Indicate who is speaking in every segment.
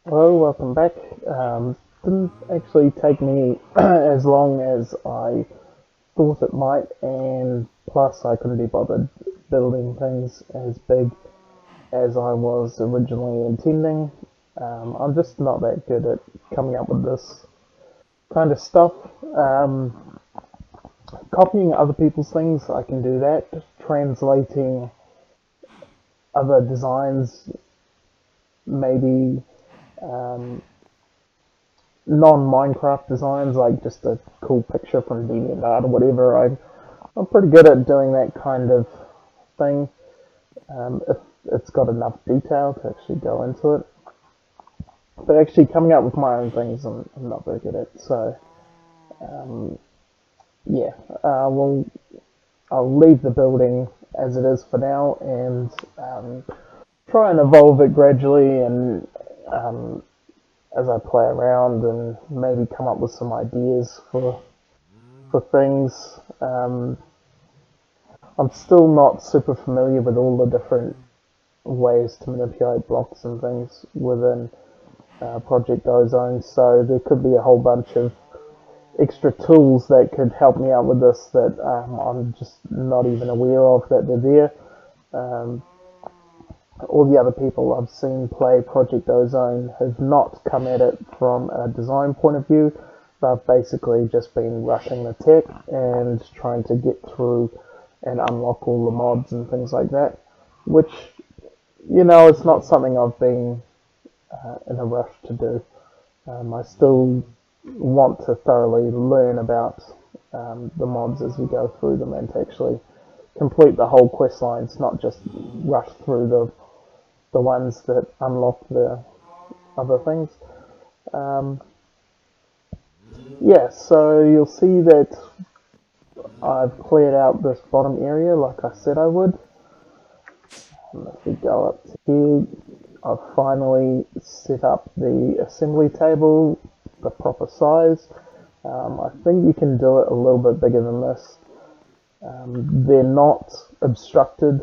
Speaker 1: Hello, welcome back. Didn't actually take me as long as I thought it might, and plus I couldn't be bothered building things as big as I was originally intending. I'm just not that good at coming up with this kind of stuff. Um, Copying other people's things, I can do that. Translating other designs, maybe um, non-Minecraft designs, like just a cool picture from DeviantArt or whatever. I'm pretty good at doing that kind of thing if it's got enough detail to actually go into it. But actually coming up with my own things, I'm not very good at. So yeah, well, I'll leave the building as it is for now and try and evolve it gradually and as I play around and maybe come up with some ideas for things. I'm still not super familiar with all the different ways to manipulate blocks and things within Project Ozone, so there could be a whole bunch of extra tools that could help me out with this that I'm just not even aware of that they're there. Um, all the other people I've seen play Project Ozone have not come at it from a design point of view. They've basically just been rushing the tech and trying to get through and unlock all the mods and things like that, which, it's not something I've been in a rush to do. I still want to thoroughly learn about the mods as we go through them and to actually complete the whole quest lines, not just rush through the ones that unlock the other things. Um, yeah, so you'll see that I've cleared out this bottom area like I said I would. And if we go up to here, I've finally set up the assembly table, the proper size. I think you can do it a little bit bigger than this. They're not obstructed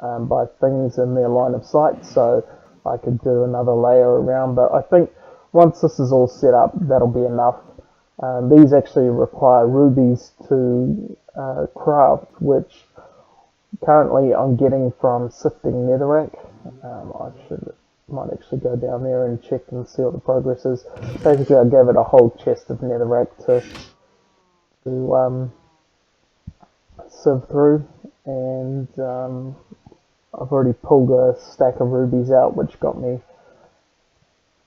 Speaker 1: by things in their line of sight, so I could do another layer around, but I think once this is all set up, that'll be enough. These actually require rubies to craft, which currently I'm getting from sifting netherrack. Might actually go down there and check and see what the progress is. Basically, I gave it a whole chest of netherrack to sieve through, and I've already pulled a stack of rubies out, which got me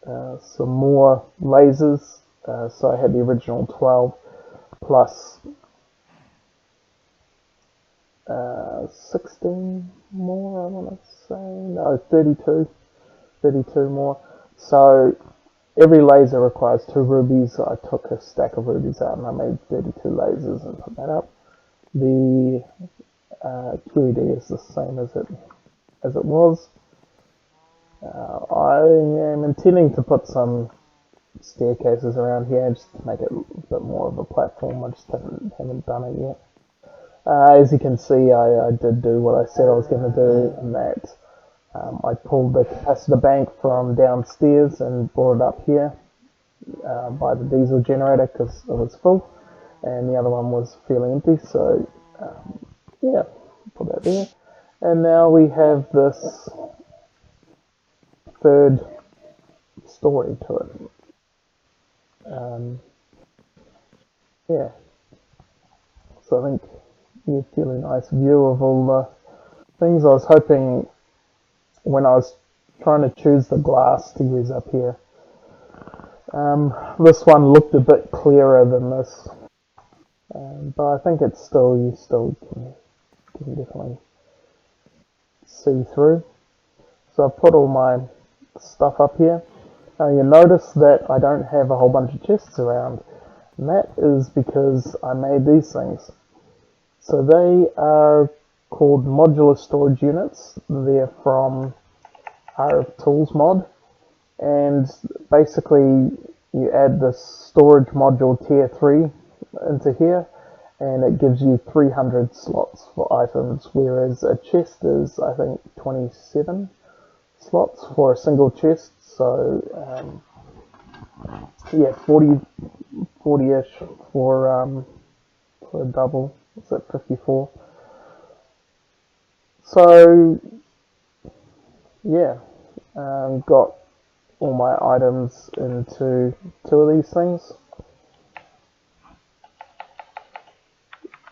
Speaker 1: some more lasers. So I had the original 12 plus 16 more, I want to say. No, 32 more. So every laser requires 2 rubies. So I took a stack of rubies out and I made 32 lasers and put that up. The QED is the same as it was. I am intending to put some staircases around here just to make it a bit more of a platform. I just haven't done it yet. As you can see, I did do what I said I was going to do, in that I pulled the capacitor bank from downstairs and brought it up here by the diesel generator because it was full, and the other one was fairly empty, so yeah, put that there. And now we have this third story to it. Yeah, so I think you get a fairly nice view of all the things. I was hoping when I was trying to choose the glass to use up here, this one looked a bit clearer than this, but I think it's still, you still can definitely see through. So I've put all my stuff up here. Now you'll notice that I don't have a whole bunch of chests around, and that is because I made these things. So they are called modular storage units. They're from RF Tools mod, and basically you add this storage module tier 3 into here, and it gives you 300 slots for items, whereas a chest is, I think, 27 slots for a single chest. So yeah, 40-ish for a double. It's at 54. So yeah, got all my items into two of these things,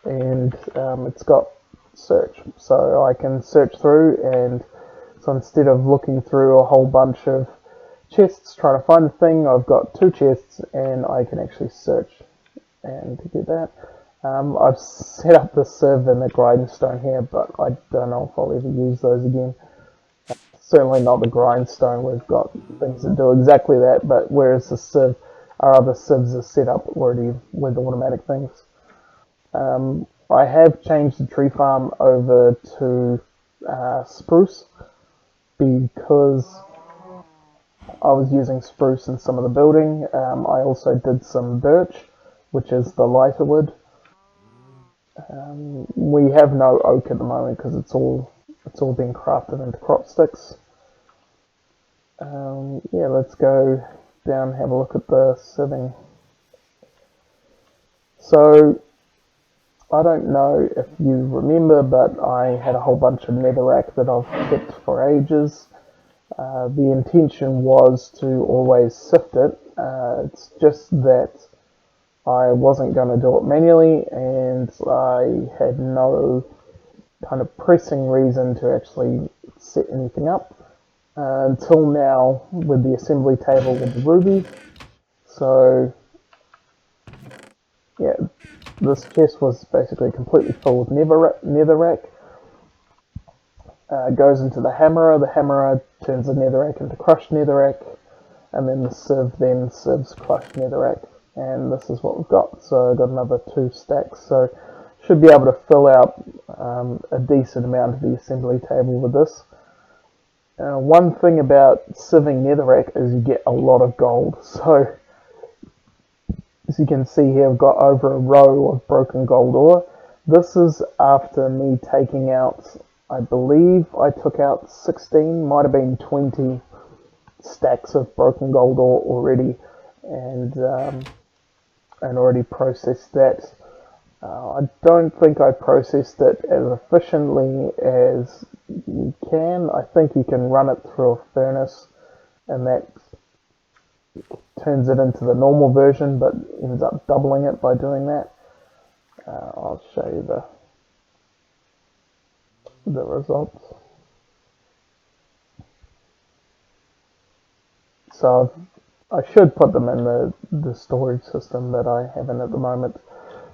Speaker 1: and it's got search, so I can search through. And so instead of looking through a whole bunch of chests trying to find the thing, I've got two chests and I can actually search and do that. I've set up the sieve and the grindstone here, but I don't know if I'll ever use those again. Certainly not the grindstone. We've got things that do exactly that, but whereas the sieve, our other sieves are set up already with automatic things. I have changed the tree farm over to spruce because I was using spruce in some of the building. I also did some birch, which is the lighter wood. We have no oak at the moment because it's all been crafted into crop sticks. Yeah, let's go down and have a look at the sieving. So I don't know if you remember, but I had a whole bunch of netherrack that I've kept for ages. The intention was to always sift it. It's just that I wasn't going to do it manually, and I had no kind of pressing reason to actually set anything up until now with the assembly table with the ruby. So yeah, this chest was basically completely full of netherrack. Goes into the hammerer. The hammerer turns the netherrack into crushed netherrack, and then the sieve then sieves crushed netherrack. And this is what we've got. So I've got another 2 stacks. So should be able to fill out a decent amount of the assembly table with this. One thing about sieving netherrack is you get a lot of gold. So as you can see here, I've got over a row of broken gold ore. This is after me taking out, I believe I took out 16, might have been 20 stacks of broken gold ore already, and already processed that. I don't think I processed it as efficiently as you can. I think you can run it through a furnace, and that turns it into the normal version, but ends up doubling it by doing that. I'll show you the results. So I should put them in the storage system that I have in at the moment.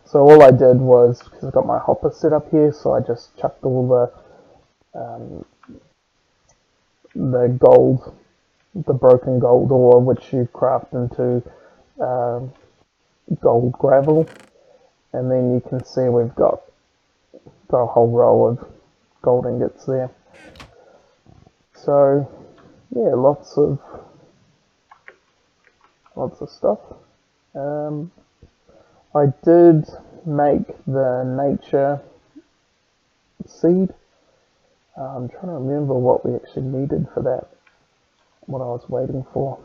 Speaker 1: So all I did was, because I've got my hopper set up here, so I just chucked all the gold, the broken gold ore, which you craft into gold gravel, and then you can see we've got a whole row of gold ingots there. So yeah, lots of stuff. I did make the nature seed. I'm trying to remember what we actually needed for that, what I was waiting for.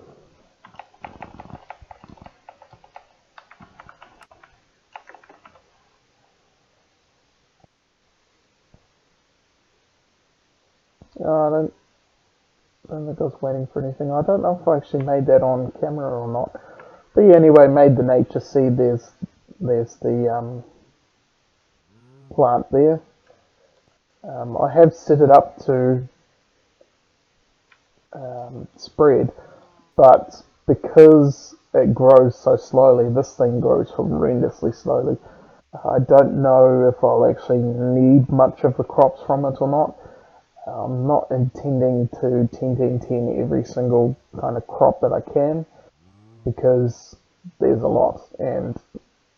Speaker 1: I don't think I was waiting for anything. I don't know if I actually made that on camera or not. But yeah, anyway, made the nature seed. There's the plant there. I have set it up to spread, but because it grows so slowly, this thing grows horrendously slowly. I don't know if I'll actually need much of the crops from it or not. I'm not intending to 10 every single kind of crop that I can, because there's a lot and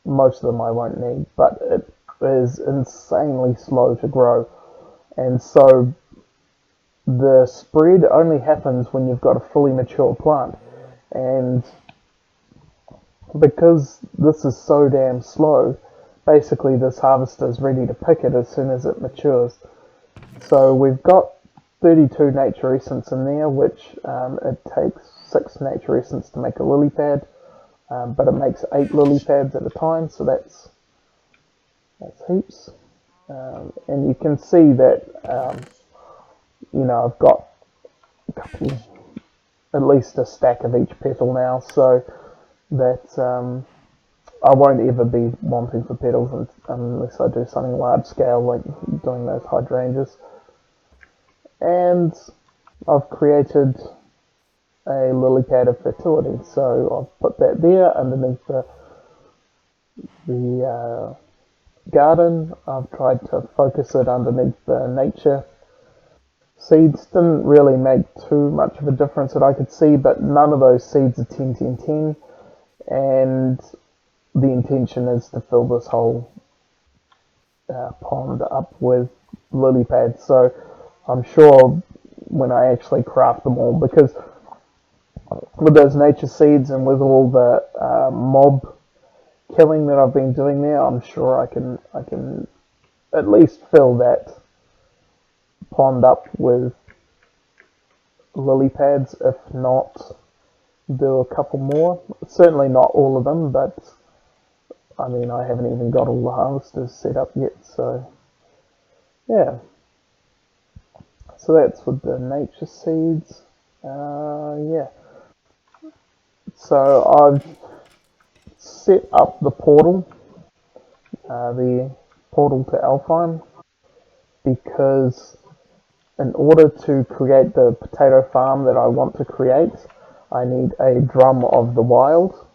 Speaker 1: most of them I won't need, but it is insanely slow to grow. And so the spread only happens when you've got a fully mature plant. And because this is so damn slow, basically this harvester is ready to pick it as soon as it matures. So we've got 32 nature essence in there, which it takes 6 nature essence to make a lily pad, but it makes 8 lily pads at a time, so that's heaps. And you can see that I've got a couple, at least a stack of each petal now, so that I won't ever be wanting for petals unless I do something large scale like doing those hydrangeas. And I've created a lily pad of fertility, so I've put that there underneath the garden. I've tried to focus it underneath the nature seeds. Didn't really make too much of a difference that I could see, but none of those seeds are 10 10 10, and the intention is to fill this whole pond up with lily pads. So I'm sure when I actually craft them all, because with those nature seeds and with all the mob killing that I've been doing there, I'm sure I can at least fill that pond up with lily pads, if not do a couple more. Certainly not all of them, but I mean, I haven't even got all the harvesters set up yet, so yeah. So that's with the nature seeds. Yeah. So I've set up the portal to Elfheim, because in order to create the potato farm that I want to create, I need a drum of the wild.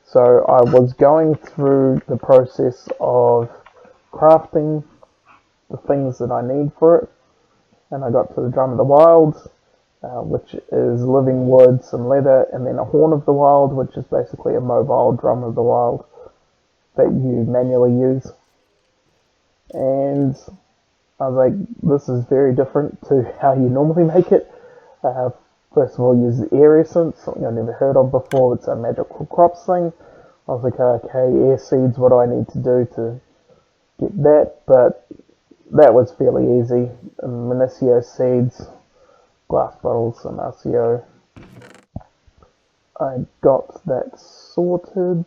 Speaker 1: So I was going through the process of crafting the things that I need for it, and I got to the drum of the wild, which is living wood, some leather, and then a horn of the wild, which is basically a mobile drum of the wild that you manually use. And I was like, this is very different to how you normally make it. First of all, use the air essence, something I've never heard of before. It's a magical crops thing. I was like, okay, air seeds, what do I need to do to get that? But that was fairly easy. Minicio seeds, glass bottles, and RCO. I got that sorted.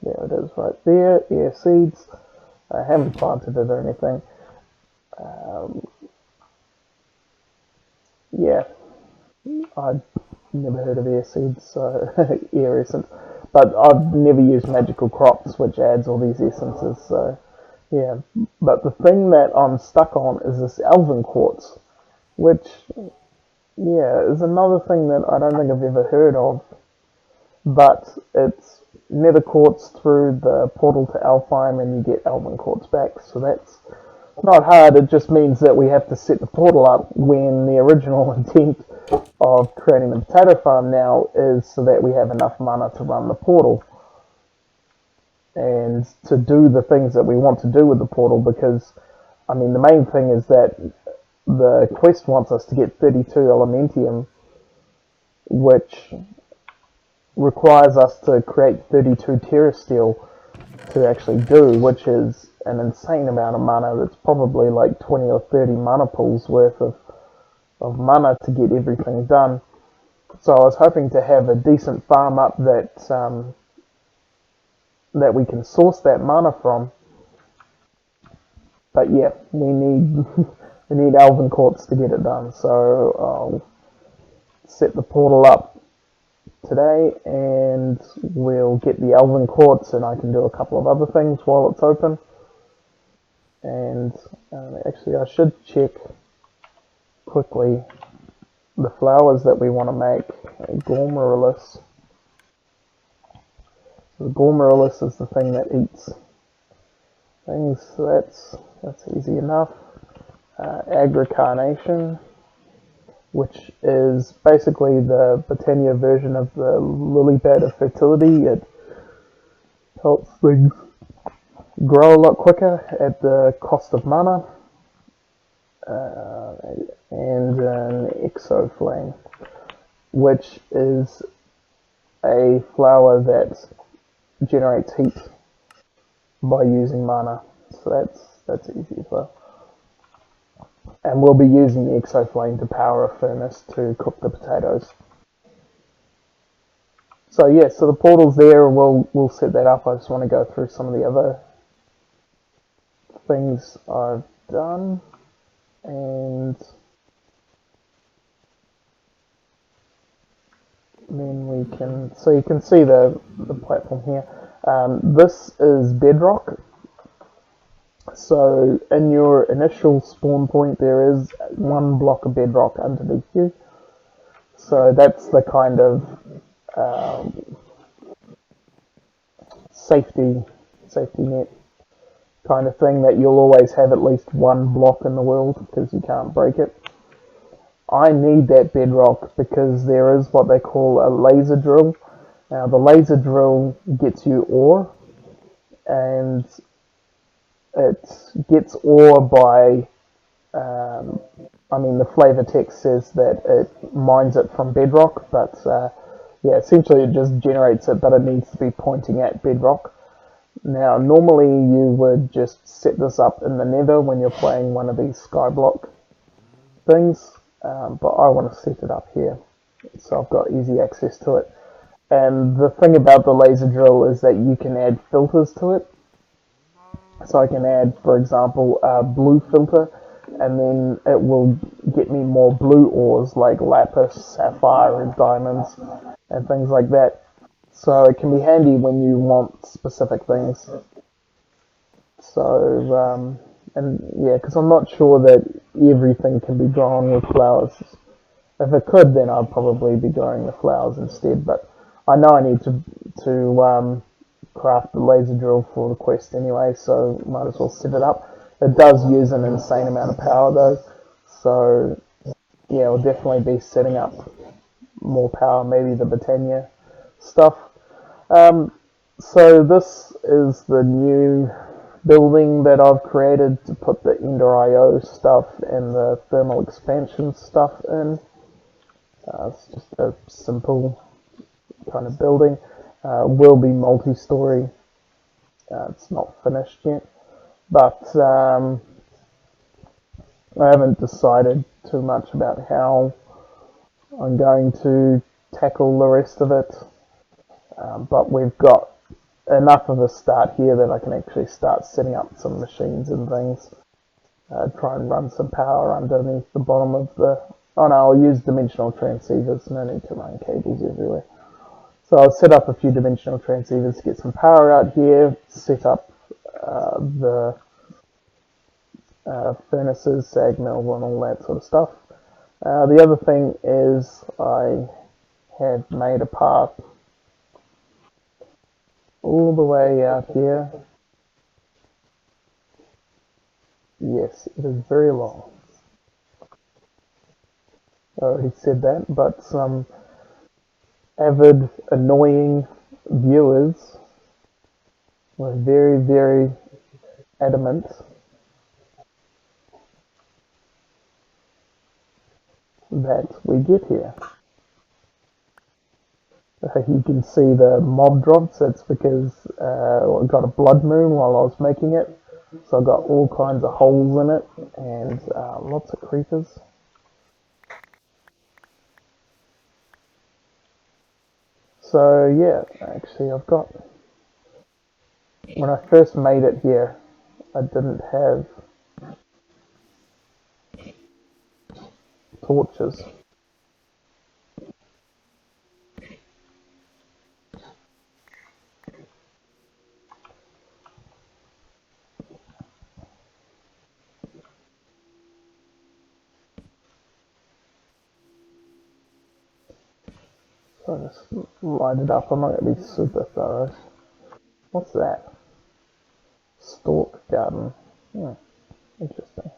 Speaker 1: There it is right there, air seeds. I haven't planted it or anything. Yeah, I'd never heard of air seeds, so air essence. But I've never used magical crops, which adds all these essences, so yeah. But the thing that I'm stuck on is this Elven quartz, which, yeah, is another thing that I don't think I've ever heard of. But it's nether quartz through the portal to Alfheim, and you get Elven quartz back, so that's not hard. It just means that we have to set the portal up when the original intent of creating the potato farm now is so that we have enough mana to run the portal and to do the things that we want to do with the portal, because I mean the main thing is that the quest wants us to get 32 elementium, which requires us to create 32 terrasteel to actually do, which is an insane amount of mana. That's probably like 20 or 30 mana pools worth of mana to get everything done. So I was hoping to have a decent farm up that that we can source that mana from. But yeah, we need we need Elven quartz to get it done. So I'll set the portal up today, and we'll get the Elven quartz, and I can do a couple of other things while it's open. And actually, I should check quickly the flowers that we want to make. Gormorylus. So the Gormorylus is the thing that eats things, so that's easy enough. Agricarnation, which is basically the Botania version of the lily pad of fertility. It helps things grow a lot quicker at the cost of mana. And an exoflame, which is a flower that generates heat by using mana. So that's easy as well. And we'll be using the exoflame to power a furnace to cook the potatoes. So yeah, so the portal's there. We'll set that up. I just want to go through some of the other things I've done, and then we can. So you can see the platform here. This is bedrock. So in your initial spawn point, there is one block of bedrock underneath you. So that's the kind of safety net kind of thing that you'll always have at least one block in the world because you can't break it. I need that bedrock because there is what they call a laser drill. Now the laser drill gets you ore, and it gets ore by I mean, the flavor text says that it mines it from bedrock, but yeah, essentially it just generates it, but it needs to be pointing at bedrock. Now, normally you would just set this up in the nether when you're playing one of these skyblock things, but I want to set it up here, so I've got easy access to it. And the thing about the laser drill is that you can add filters to it. So I can add, for example, a blue filter, and then it will get me more blue ores like lapis, sapphire, and diamonds, and things like that. So it can be handy when you want specific things. So, and yeah, because I'm not sure that everything can be grown with flowers. If it could, then I'd probably be growing the flowers instead. But I know I need to craft the laser drill for the quest anyway, so might as well set it up. It does use an insane amount of power though, so yeah, we'll definitely be setting up more power, maybe the Britannia stuff. So this is the new building that I've created to put the Ender IO stuff and the thermal expansion stuff in. It's just a simple kind of building. Will be multi-story. It's not finished yet, but I haven't decided too much about how I'm going to tackle the rest of it. But we've got enough of a start here that I can actually start setting up some machines and things. Try and run some power underneath the bottom of the... Oh no, I'll use dimensional transceivers, no need to run cables everywhere. So I'll set up a few dimensional transceivers to get some power out here, set up the furnaces, sag mill, and all that sort of stuff. The other thing is I have made a path all the way out here. Yes, it is very long. I already said that, but some avid, annoying viewers were very, very adamant that we get here. You can see the mob drops. That's because I got a blood moon while I was making it, so I got all kinds of holes in it and lots of creepers. So yeah, actually I've got... When I first made it here, I didn't have torches. So I just light it up. I'm not going to be super thorough. What's that? Stalk garden. Interesting.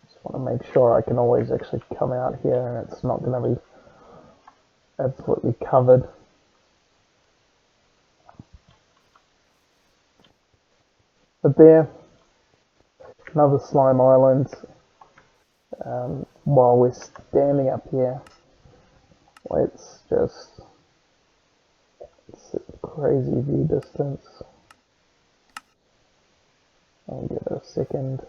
Speaker 1: Just want to make sure I can always actually come out here and it's not going to be absolutely covered. But there, another slime island. while we're standing up here, let's just set the crazy view distance. I'll give it a second.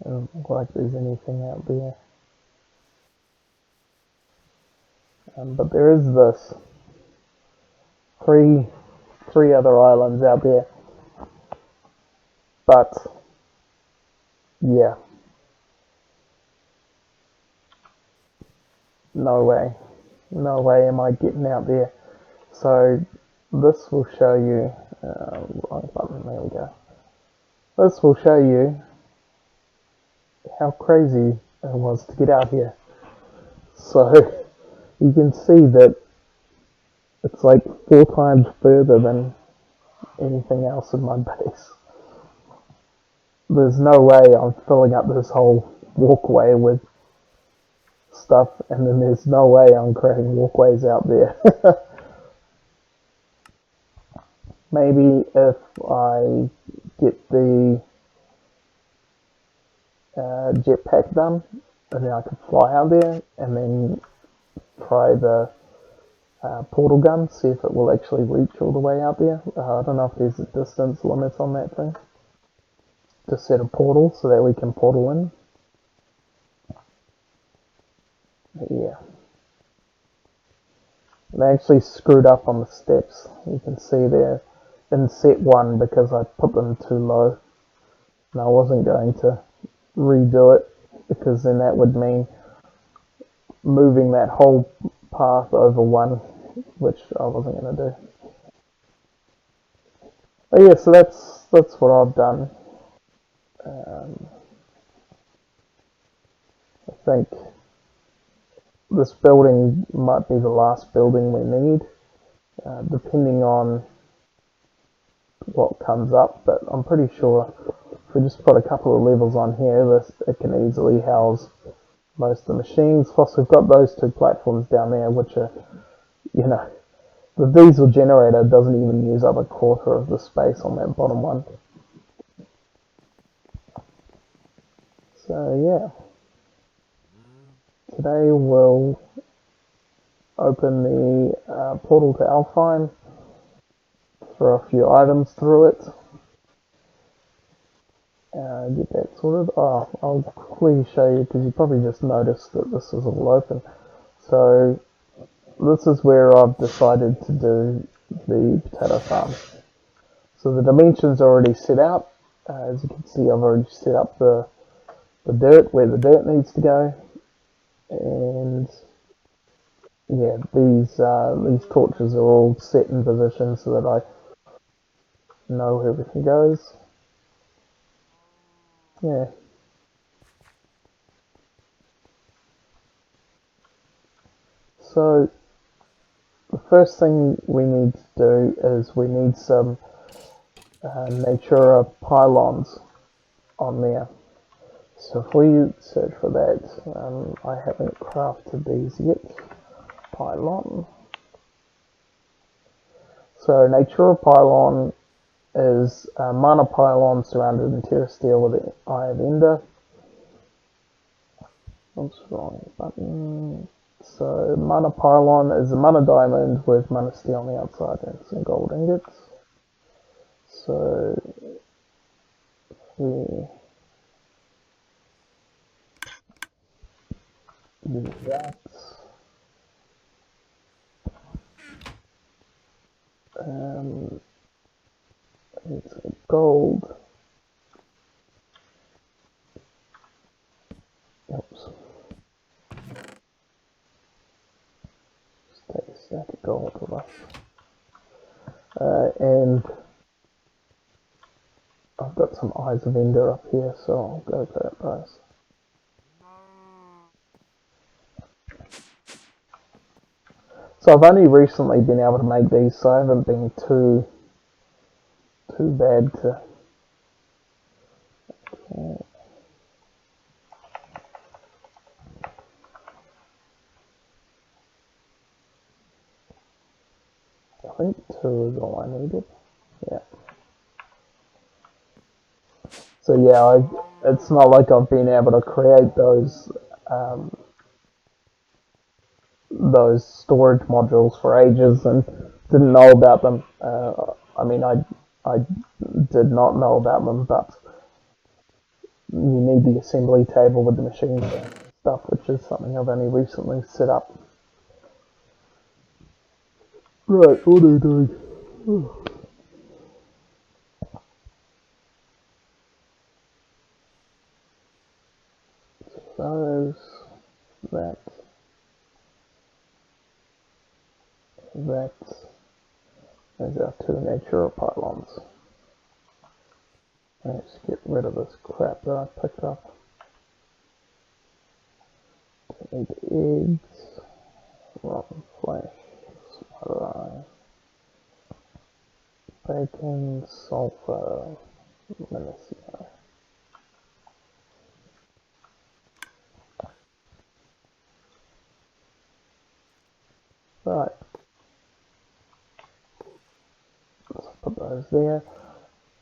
Speaker 1: Doesn't look like there's anything out there. But there is this. Three other islands out there. But, yeah. No way. No way am I getting out there. So, this will show you... wrong button, there we go. This will show you how crazy it was to get out here. So, you can see that it's like 4 times further than anything else in my base. There's no way I'm filling up this whole walkway with stuff, and then there's no way I'm creating walkways out there. Maybe if I get the jetpack done, and then I can fly out there, and then try the portal gun, see if it will actually reach all the way out there. I don't know if there's a distance limit on that thing. Just set a portal so that we can portal in. But yeah. They actually screwed up on the steps. You can see there in set 1 because I put them too low. And I wasn't going to redo it because then that would mean moving that whole path over 1, which I wasn't going to do. But yeah, so that's what I've done. I think this building might be the last building we need, depending on what comes up, but I'm pretty sure if we just put a couple of levels on here, it can easily house most of the machines. Plus we've got those 2 platforms down there, which are, you know, the diesel generator doesn't even use up a quarter of the space on that bottom one. So yeah, today we'll open the portal to Alfheim, throw a few items through it, get that sorted. Oh, I'll quickly show you because you probably just noticed that this is all open. So this is where I've decided to do the potato farm. So the dimensions are already set out. As you can see, I've already set up the dirt where the dirt needs to go, and yeah, these torches are all set in position so that I know where everything goes. Yeah. So the first thing we need to do is we need some Natura pylons on there. So if we search for that, I haven't crafted these yet. Pylon. So Natura pylon is a mana pylon surrounded in Terra Steel with the Eye of Ender. Oops, wrong button. So mana pylon is a mana diamond with mana steel on the outside and some gold ingots. So we do that. It's gold. Oops. and I've got some Eyes of Ender up here, so I'll go for that price. So I've only recently been able to make these, so I haven't been too bad to. I think 2 is all I needed. Yeah. So yeah, it's not like I've been able to create those storage modules for ages and didn't know about them. I mean, I did not know about them, but you need the assembly table with the machines and stuff, which is something I've only recently set up. Right, what are you doing? Those, that, there's our 2 natural pylons. Let's get rid of this crap that I picked up. Don't need eggs, rotten flesh, spider eye, bacon, sulfur, Minnesota. Right, let's put those there.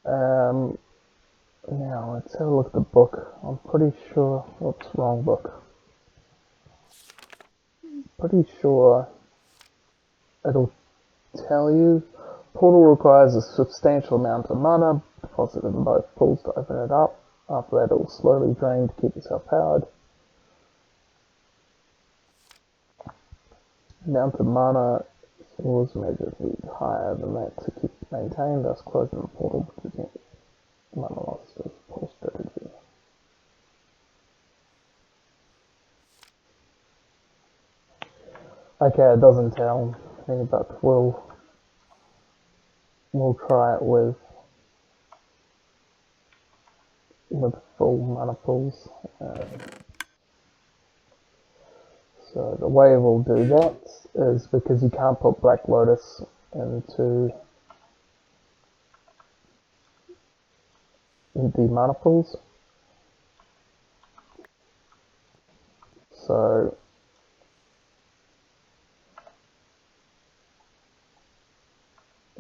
Speaker 1: Now let's have a look at the book. I'm pretty sure, oops, wrong book. Pretty sure it'll tell you portal requires a substantial amount of mana deposited in both pools to open it up. After that it will slowly drain to keep itself powered. Amount of mana is always measured to be higher than that to keep it maintained, thus closing the portal to prevent mana loss as poor strategy. Okay, it doesn't tell me, but we'll try it with full mana pools. So the way we'll do that is because you can't put Black Lotus into empty mana pools. So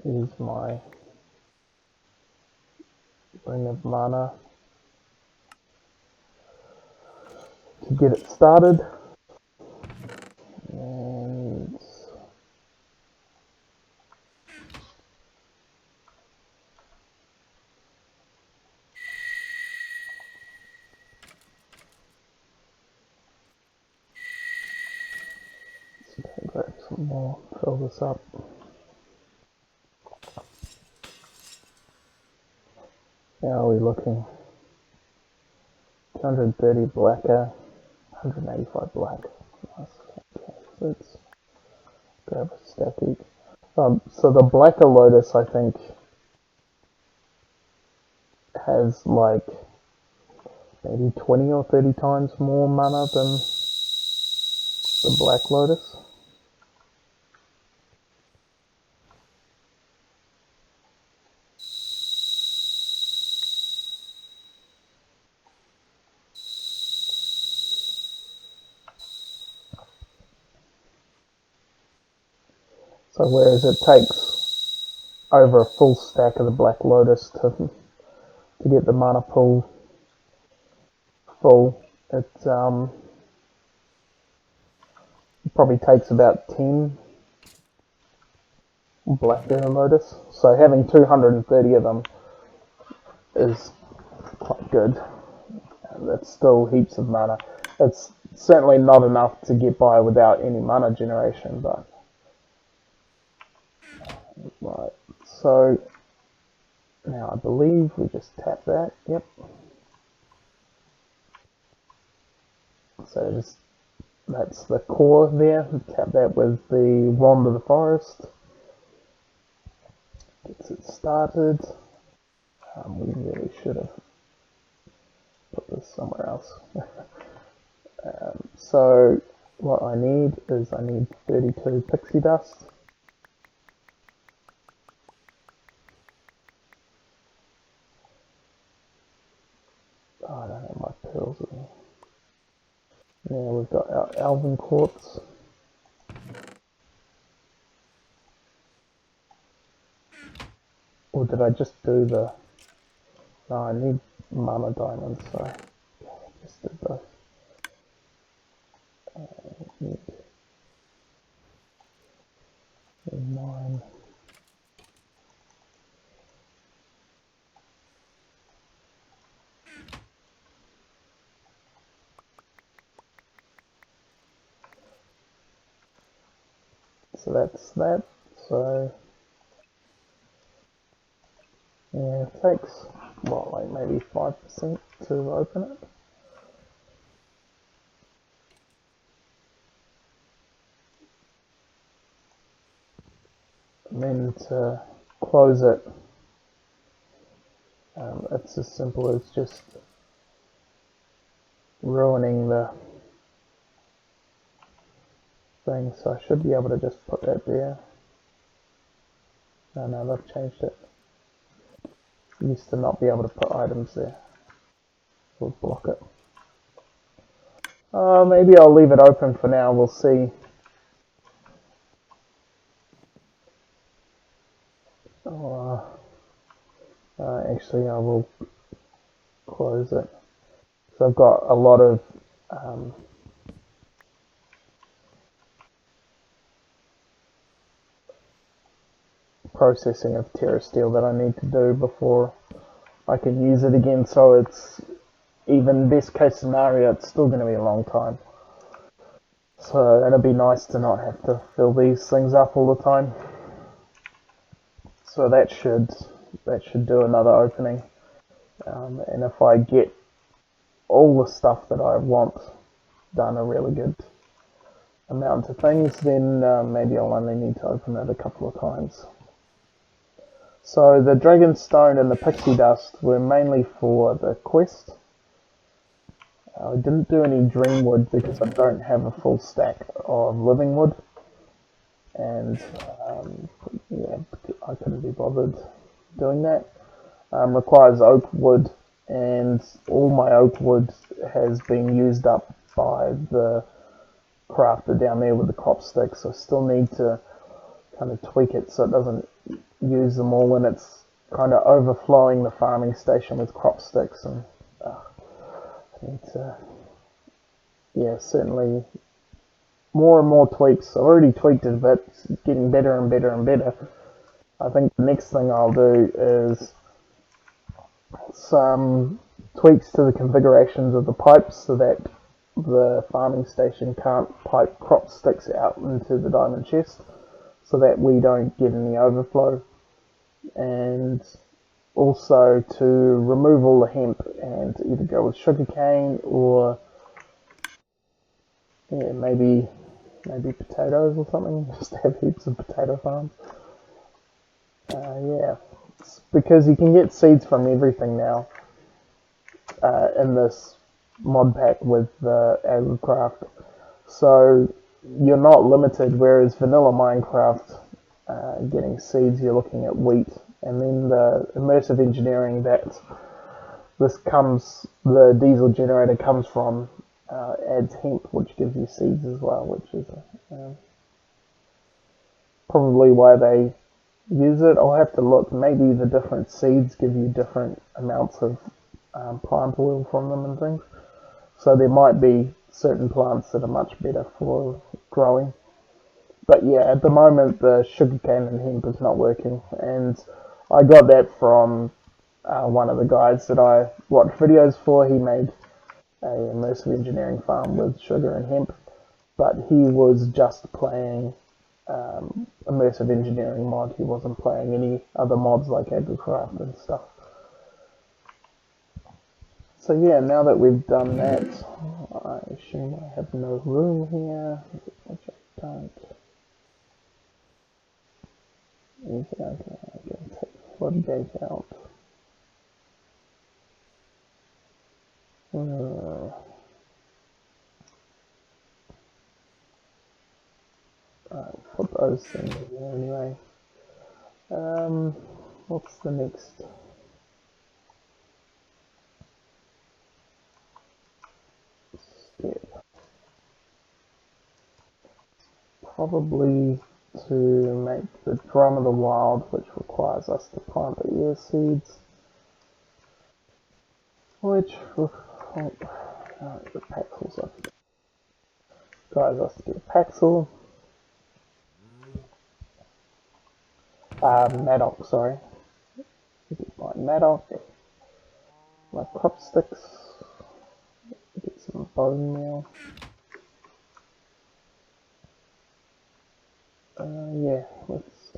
Speaker 1: use my Ring of Mana to get it started. And grab some more, fill this up. How are we looking? 230 blacker, 185 black. Nice. Okay, so let's grab a stack each. So the blacker Lotus, I think, has like maybe 20 or 30 times more mana than the Black Lotus. So whereas it takes over a full stack of the Black Lotus to get the mana pool full, it probably takes about 10 Black Lotus. So having 230 of them is quite good. That's still heaps of mana. It's certainly not enough to get by without any mana generation, but right. So now I believe we just tap that. Yep. So just that's the core there. Tap that with the Wand of the Forest. gets it started. We really should have put this somewhere else. So what I need is 32 pixie dust. Oh, I don't have my pearls with me. Now we've got our Elven quartz. Or did I just do the... No, I need mana diamonds, so I just did those. Need 9. So that's that. So yeah, it takes what, like maybe 5% to open it. And then to close it, it's as simple as just ruining the thing. So I should be able to just put that there. No, they've changed it. Used to not be able to put items there. We'll block it. Maybe I'll leave it open for now, we'll see. Actually, I will close it. So I've got a lot of processing of Terra Steel that I need to do before I can use it again, so it's, even best case scenario, it's still going to be a long time. So it'd be nice to not have to fill these things up all the time. So that should do another opening. And if I get all the stuff that I want done, a really good amount of things, then maybe I'll only need to open it a couple of times. So the Dragonstone and the Pixie Dust were mainly for the quest. I didn't do any Dreamwood because I don't have a full stack of Living Wood. And yeah, I couldn't be bothered doing that. Requires oak wood, and all my oak wood has been used up by the crafter down there with the crop sticks. So I still need to kind of tweak it so it doesn't use them all and it's kind of overflowing the farming station with crop sticks. And I need to, yeah, certainly more and more tweaks. I've already tweaked it a bit, it's getting better and better and better. I think the next thing I'll do is some tweaks to the configurations of the pipes so that the farming station can't pipe crop sticks out into the diamond chest, so that we don't get any overflow. And also to remove all the hemp and either go with sugarcane or yeah, maybe potatoes or something. Just have heaps of potato farms. Yeah, it's because you can get seeds from everything now in this mod pack with the AgriCraft. So you're not limited, whereas vanilla Minecraft, getting seeds, you're looking at wheat, and then the immersive engineering that the diesel generator comes from, adds hemp, which gives you seeds as well, which is probably why they use it. I'll have to look. Maybe the different seeds give you different amounts of plant oil from them and things. So there might be certain plants that are much better for growing. But yeah, at the moment the sugarcane and hemp is not working, and I got that from one of the guys that I watched videos for. He made a immersive engineering farm with sugar and hemp, but he was just playing immersive engineering mod. He wasn't playing any other mods like AgriCraft and stuff. So yeah, now that we've done that, I assume I have no room here, which I don't. Okay, I'm going to take floodgate out. Put those things in there anyway. What's the next step? Probably to make the Drum of the Wild, which requires us to plant the ear seeds, which the Paxels requires us to get a Paxel. Maddock, sorry. Get my Maddock, my crop sticks, get some bone meal. Yeah, let's.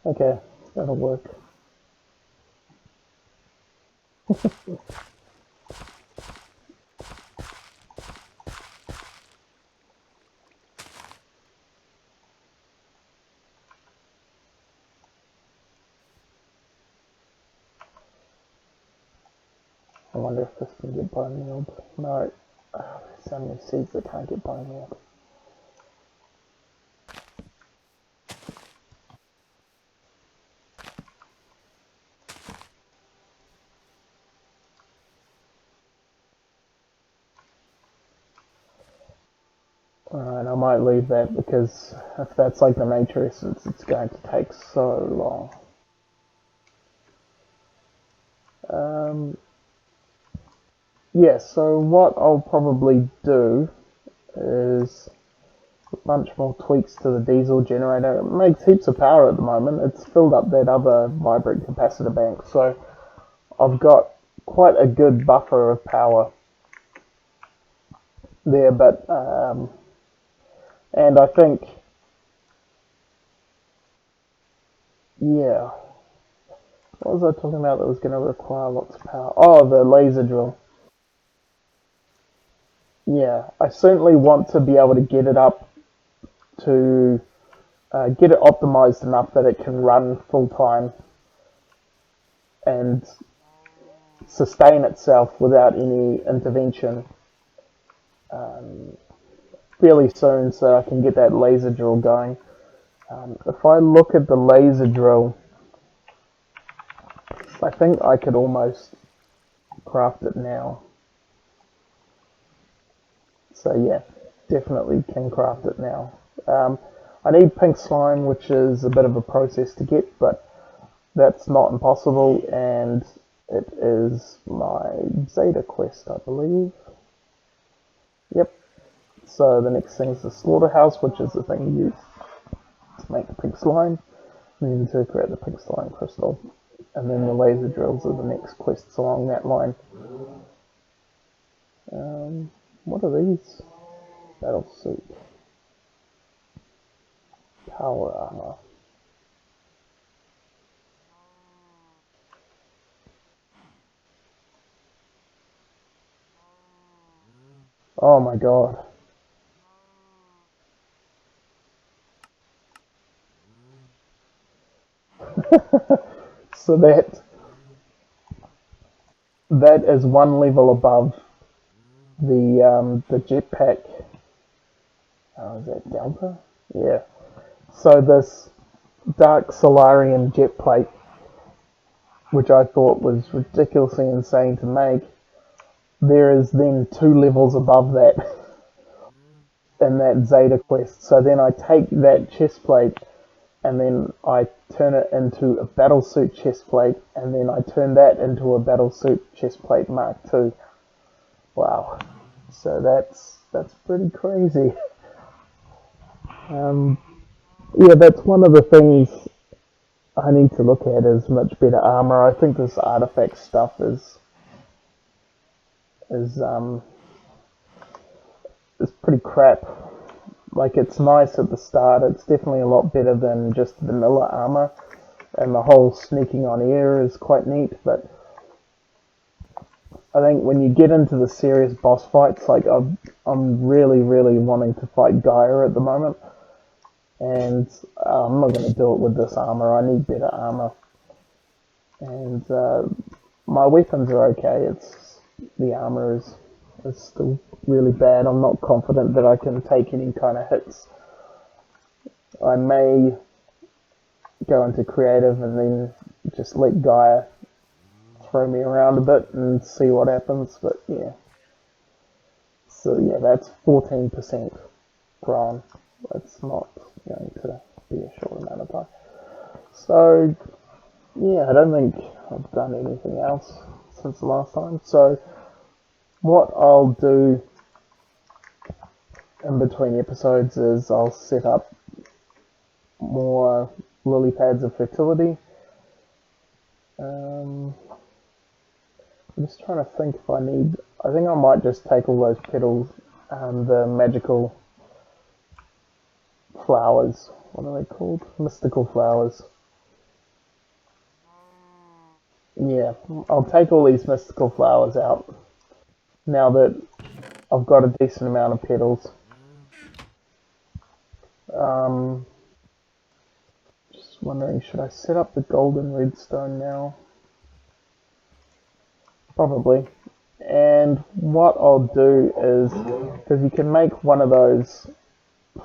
Speaker 1: Okay, that'll work. I wonder if this can get bone mealed. No, there's so many seeds that can't get bone mealed. Alright, I might leave that because if that's like the nature essence, it's going to take so long. Yeah, so what I'll probably do is a bunch more tweaks to the diesel generator. It makes heaps of power at the moment. It's filled up that other vibrant capacitor bank, so I've got quite a good buffer of power there, but and I think, yeah, what was I talking about that was going to require lots of power? Oh, the laser drill. Yeah, I certainly want to be able to get it up to get it optimized enough that it can run full time and sustain itself without any intervention fairly soon, so I can get that laser drill going. If I look at the laser drill, I think I could almost craft it now. So yeah, definitely can craft it now. I need pink slime, which is a bit of a process to get, but that's not impossible, and it is my Zeta quest, I believe. Yep. So the next thing is the slaughterhouse, which is the thing you use to make the pink slime, and then to create the pink slime crystal. And then the laser drills are the next quests along that line. What are these? Battle suit. Power armor. Oh my god. So that is one level above the jetpack. Oh, is that Delta? Yeah. So this Dark Solarian jet plate, which I thought was ridiculously insane to make, there is then two levels above that in that Zeta quest. So then I take that chest plate and then I turn it into a battlesuit chest plate, and then I turn that into a battlesuit chest plate Mark II. Wow. So that's pretty crazy. Yeah, that's one of the things I need to look at is much better armor. I think this artifact stuff is um is pretty crap. Like, it's nice at the start. It's definitely a lot better than just vanilla armor. and the whole sneaking on air is quite neat. But I think when you get into the serious boss fights, like I'm really, really wanting to fight Gaia at the moment, and I'm not going to do it with this armor. I need better armor, and my weapons are okay. It's the armor is still really bad. I'm not confident that I can take any kind of hits. I may go into creative and then just let Gaia throw me around a bit and see what happens. But yeah, so yeah, that's 14% grown. That's not going to be a short amount of time. So yeah, I don't think I've done anything else since the last time. So what I'll do in between episodes is I'll set up more lily pads of fertility. I'm just trying to think if I need. I think I might just take all those petals, the magical flowers. What are they called? Mystical flowers. Yeah, I'll take all these mystical flowers out now that I've got a decent amount of petals. Just wondering, should I set up the golden redstone now? Probably. And what I'll do is, because you can make one of those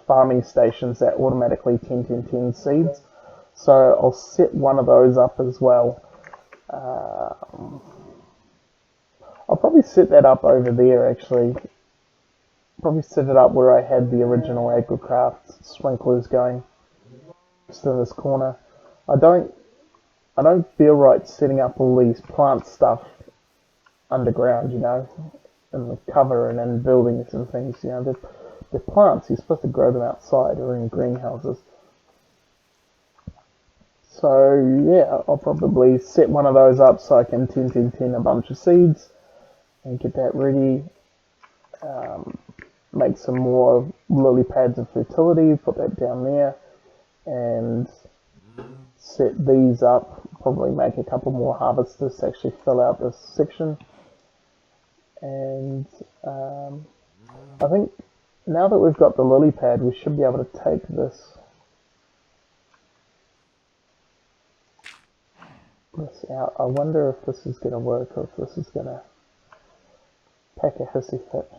Speaker 1: farming stations that automatically 10-10-10 seeds, so I'll set one of those up as well. I'll probably set that up over there actually. Probably set it up where I had the original agricraft sprinklers going, just in this corner. I don't feel right setting up all these plant stuff underground, you know, in the cover and in buildings and things. You know, they're plants. You're supposed to grow them outside or in greenhouses. So yeah, I'll probably set one of those up so I can 10-10-10 a bunch of seeds and get that ready. Make some more lily pads of fertility, put that down there, and set these up. Probably make a couple more harvesters to actually fill out this section. And I think now that we've got the lily pad, we should be able to take this out. I wonder if this is going to work or if this is going to pack a hissy fit.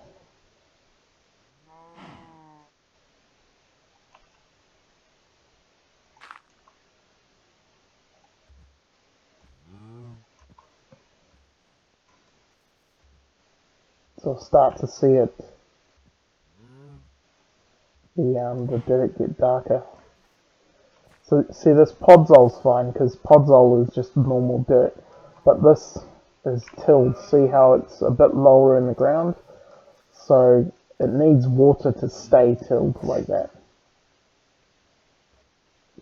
Speaker 1: So I'll start to see it, the dirt get darker. So see, this podzole's fine because podzole is just normal dirt, but this is tilled. See how it's a bit lower in the ground? So it needs water to stay tilled like that.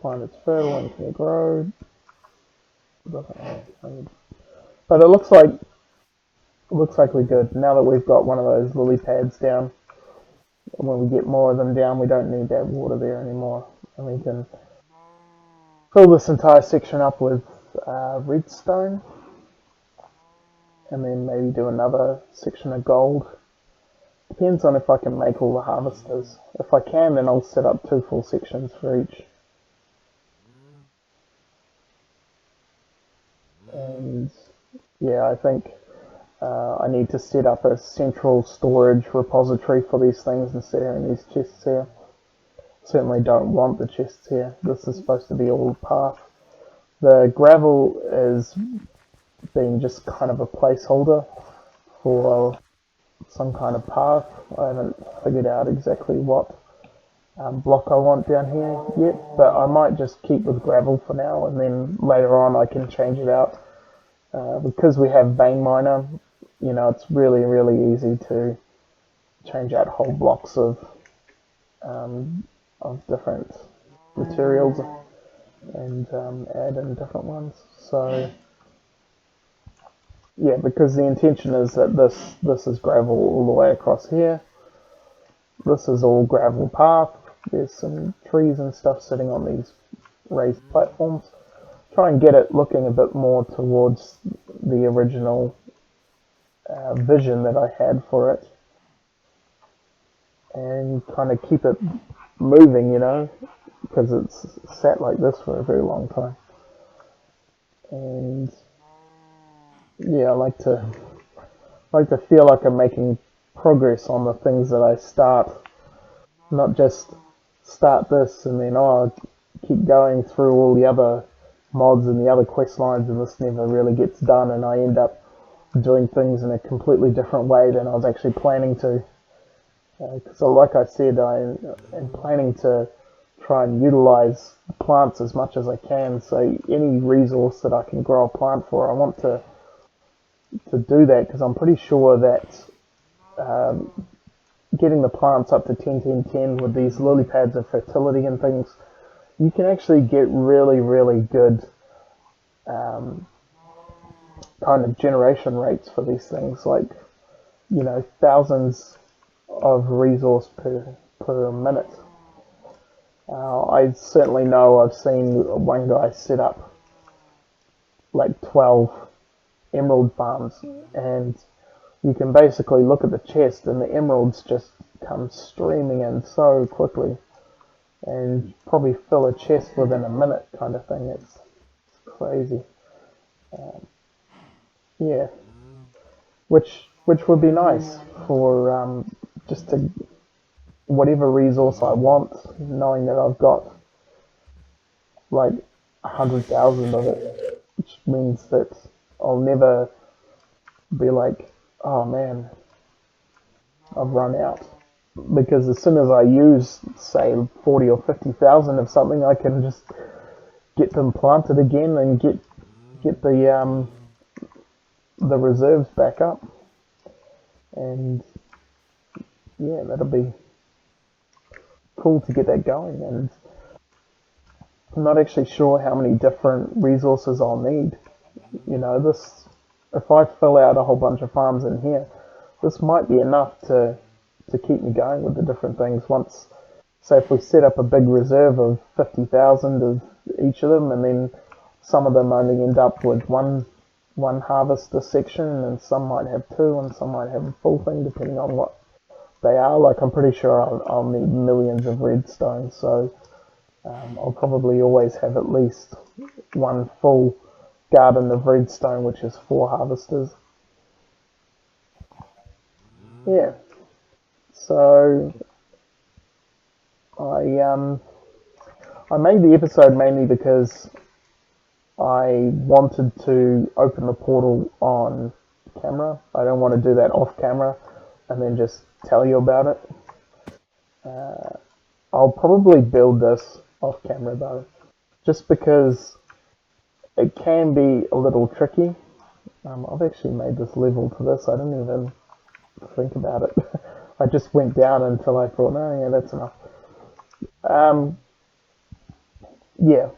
Speaker 1: Find it's fertile and can grow. But it looks like we're good now that we've got one of those lily pads down. When we get more of them down, we don't need that water there anymore, and we can fill this entire section up with redstone, and then maybe do another section of gold. Depends on if I can make all the harvesters. If I can, then I'll set up 2 full sections for each. And yeah, I think I need to set up a central storage repository for these things instead of having these chests here. Certainly don't want the chests here. This is supposed to be all path. The gravel is being just kind of a placeholder for some kind of path. I haven't figured out exactly what block I want down here yet, but I might just keep with gravel for now, and then later on I can change it out. Because we have vein miner, you know, it's really, really easy to change out whole blocks of different materials and add in different ones. So yeah, because the intention is that this is gravel all the way across here. This is all gravel path. There's some trees and stuff sitting on these raised platforms. try and get it looking a bit more towards the original vision that I had for it, and kind of keep it moving, because it's sat like this for a very long time. And yeah, I like to feel like I'm making progress on the things that I start, not just start this and then keep going through all the other mods and the other quest lines, and this never really gets done, and I end up doing things in a completely different way than I was actually planning to. Because, like I said, I am planning to try and utilize plants as much as I can. So any resource that I can grow a plant for, I want to do that, because I'm pretty sure that getting the plants up to 10, 10, 10 with these lily pads of fertility and things, you can actually get really, really good kind of generation rates for these things, like, thousands of resource per minute. I certainly know I've seen one guy set up like 12 emerald farms, and you can basically look at the chest and the emeralds just come streaming in so quickly, and probably fill a chest within a minute kind of thing. It's crazy. Yeah, which would be nice for just to whatever resource I want, knowing that I've got like 100,000 of it, which means that I'll never be like, oh man, I've run out. Because as soon as I use, say, 40 or 50,000 of something, I can just get them planted again and get the reserves back up, and yeah, that'll be cool to get that going. And I'm not actually sure how many different resources I'll need. This, if I fill out a whole bunch of farms in here, this might be enough to keep me going with the different things. Once, say, if we set up a big reserve of 50,000 of each of them, and then some of them only end up with one harvester section, and some might have two, and some might have a full thing, depending on what they are. Like, I'm pretty sure I'll need millions of redstone, so I'll probably always have at least one full garden of redstone, which is 4 harvesters. Yeah. So I made the episode mainly because I wanted to open the portal on camera. I don't want to do that off camera and then just tell you about it. I'll probably build this off camera though, just because it can be a little tricky. I've actually made this level to this. I didn't even think about it. I just went down until I thought, no, yeah, that's enough. Um, yeah,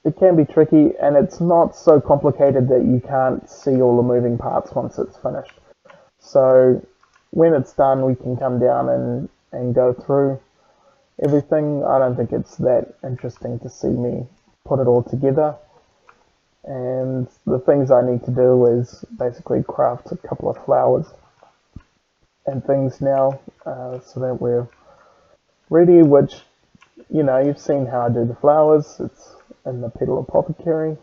Speaker 1: it can be tricky, and it's not so complicated that you can't see all the moving parts once it's finished. So when it's done, we can come down and go through everything. I don't think it's that interesting to see me put it all together. And the things I need to do is basically craft a couple of flowers and things now, so that we're ready, which, you've seen how I do the flowers. It's in the Petal Apothecary.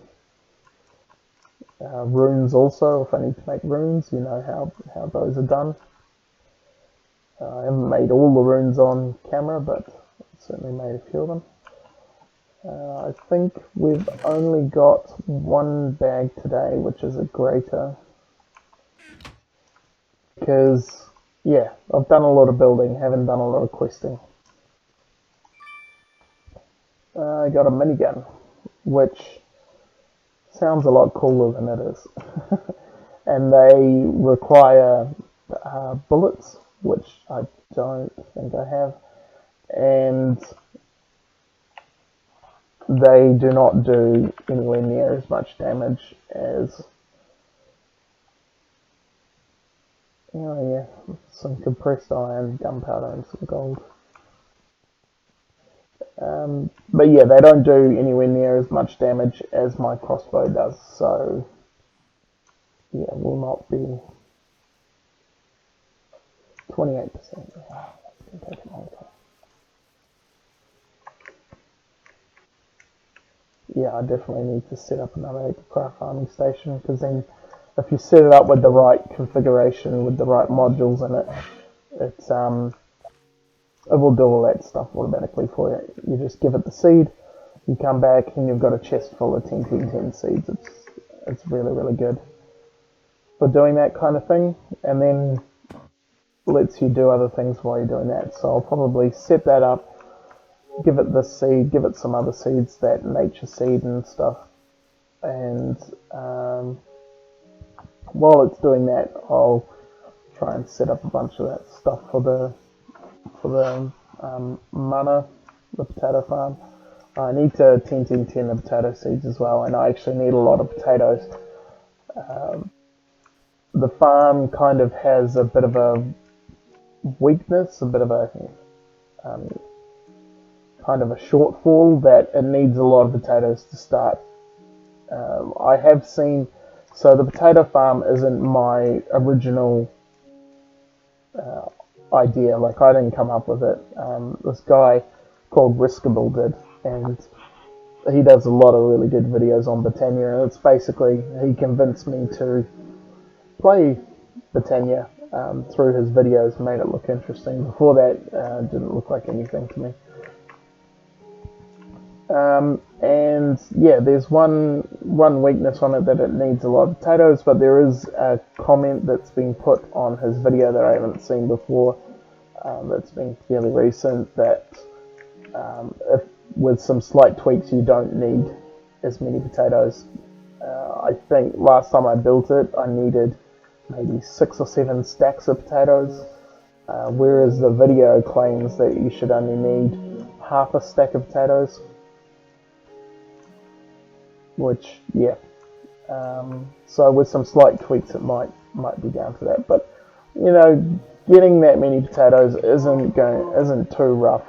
Speaker 1: Runes also, if I need to make runes, you know how those are done. I haven't made all the runes on camera, but certainly made a few of them. I think we've only got one bag today, which is a grater. Because, yeah, I've done a lot of building, haven't done a lot of questing. I got a minigun, which sounds a lot cooler than it is. And they require bullets, which I don't think I have. And they do not do anywhere near as much damage as, some compressed iron, gunpowder, and some gold. But yeah, they don't do anywhere near as much damage as my crossbow does, so yeah, will not be 28%. Wow, that's going to take a long time. Yeah, I definitely need to set up another craft farming station, because then if you set it up with the right configuration, with the right modules in it, it will do all that stuff automatically for you. You just give it the seed, you come back and you've got a chest full of 10 seeds. It's really, really good for doing that kind of thing, and then lets you do other things while you're doing that. So I'll probably set that up, give it this seed, give it some other seeds, that nature seed and stuff, and while it's doing that, I'll try and set up a bunch of that stuff for the mana, the potato farm. I need to 10 the potato seeds as well, and I actually need a lot of potatoes. The farm kind of has a bit of a weakness, a bit of a kind of a shortfall, that it needs a lot of potatoes to start. I have seen, so the potato farm isn't my original idea, like I didn't come up with it. This guy called Riskable did, and he does a lot of really good videos on Britannia, and it's basically, he convinced me to play Britannia through his videos, made it look interesting. Before that, it didn't look like anything to me. And yeah, there's one weakness on it, that it needs a lot of potatoes, but there is a comment that's been put on his video that I haven't seen before, that's been fairly recent, that if with some slight tweaks you don't need as many potatoes. I think last time I built it I needed maybe 6 or 7 stacks of potatoes, whereas the video claims that you should only need half a stack of potatoes, which yeah, so with some slight tweaks it might be down to that, but you know, getting that many potatoes isn't too rough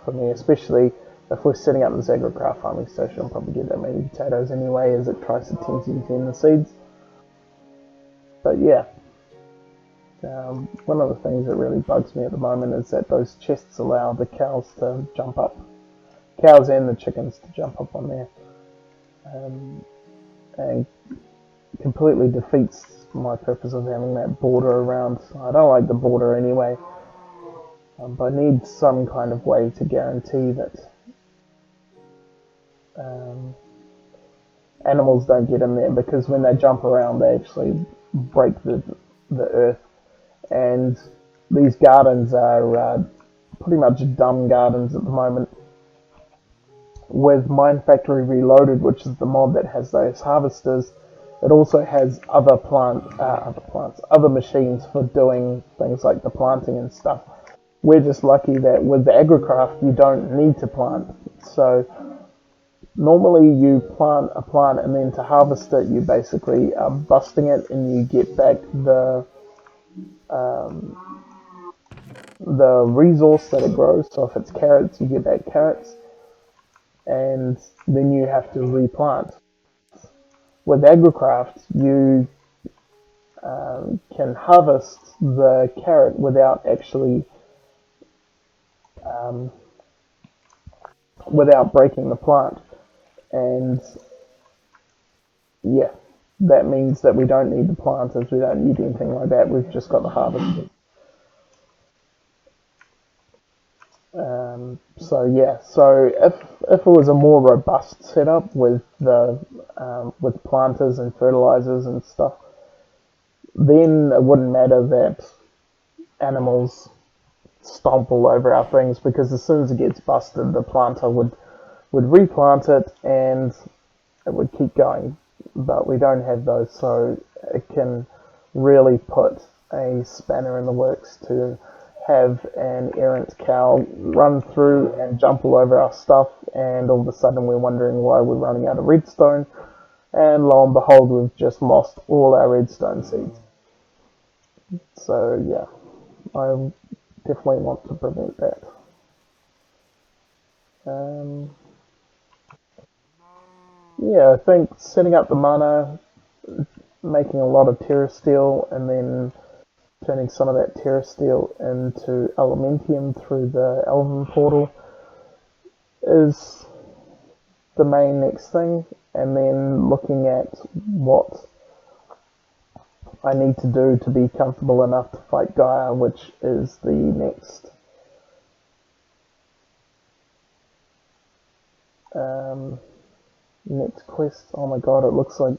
Speaker 1: for me, especially if we're setting up this agrocraft farming station. I'll probably get that many potatoes anyway, as it tries to 10 the seeds. But yeah, one of the things that really bugs me at the moment is that those chests allow the cows to jump up, cows and the chickens to jump up on there, and completely defeats my purpose of having that border around. I don't like the border anyway, but I need some kind of way to guarantee that animals don't get in there, because when they jump around they actually break the earth, and these gardens are pretty much dumb gardens at the moment. With Mine Factory Reloaded, which is the mod that has those harvesters, it also has other other machines for doing things like the planting and stuff. We're just lucky that with the agrocraft you don't need to plant. So normally you plant a plant, and then to harvest it you basically are busting it, and you get back the resource that it grows. So if it's carrots, you get back carrots, and then you have to replant. With agrocraft, you can harvest the carrot without actually without breaking the plant, and yeah, that means that we don't need the planters, we don't need anything like that. We've just got the harvesters. So yeah, so if it was a more robust setup with the with planters and fertilizers and stuff, then it wouldn't matter that animals stomp all over our things, because as soon as it gets busted, the planter would replant it and it would keep going. But we don't have those, so it can really put a spanner in the works to have an errant cow run through and jump all over our stuff, and all of a sudden we're wondering why we're running out of redstone, and lo and behold we've just lost all our redstone seeds. So yeah, I definitely want to prevent that. Um, yeah, I think setting up the mana, making a lot of Terra Steel, and then turning some of that Terra Steel into Elementium through the Elven portal is the main next thing, and then looking at what I need to do to be comfortable enough to fight Gaia, which is the um, next quest. Oh my god, it looks like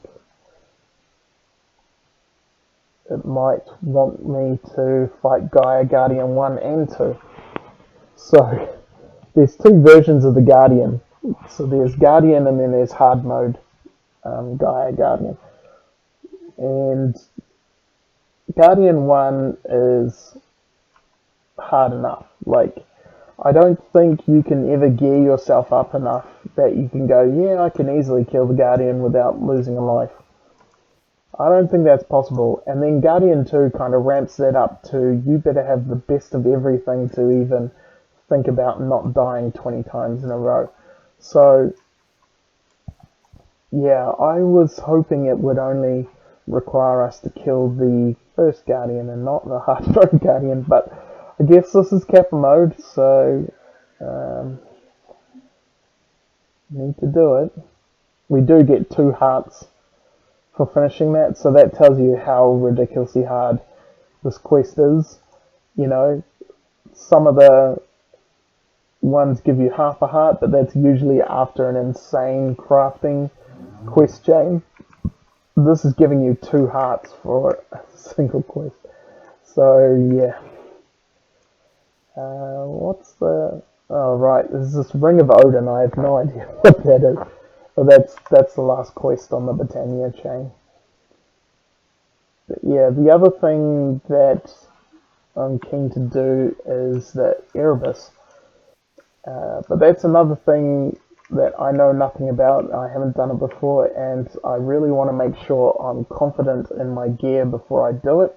Speaker 1: it might want me to fight Gaia Guardian 1 and 2. So there's two versions of the Guardian. So there's Guardian and then there's hard mode Gaia Guardian. And Guardian 1 is hard enough. Like, I don't think you can ever gear yourself up enough that you can go, yeah, I can easily kill the Guardian without losing a life. I don't think that's possible. And then Guardian 2 kind of ramps that up to you better have the best of everything to even think about not dying 20 times in a row. So, yeah, I was hoping it would only require us to kill the first Guardian and not the hard mode Guardian, but I guess this is Kappa mode, so need to do it. We do get 2 hearts for finishing that, so that tells you how ridiculously hard this quest is. You know, some of the ones give you half a heart, but that's usually after an insane crafting quest chain. This is giving you 2 hearts for a single quest. So, yeah. What's the... Oh, right, there's this Ring of Odin. I have no idea what that is. But that's the last quest on the Britannia chain. But yeah, the other thing that I'm keen to do is the Erebus. But that's another thing that I know nothing about. I haven't done it before, and I really want to make sure I'm confident in my gear before I do it.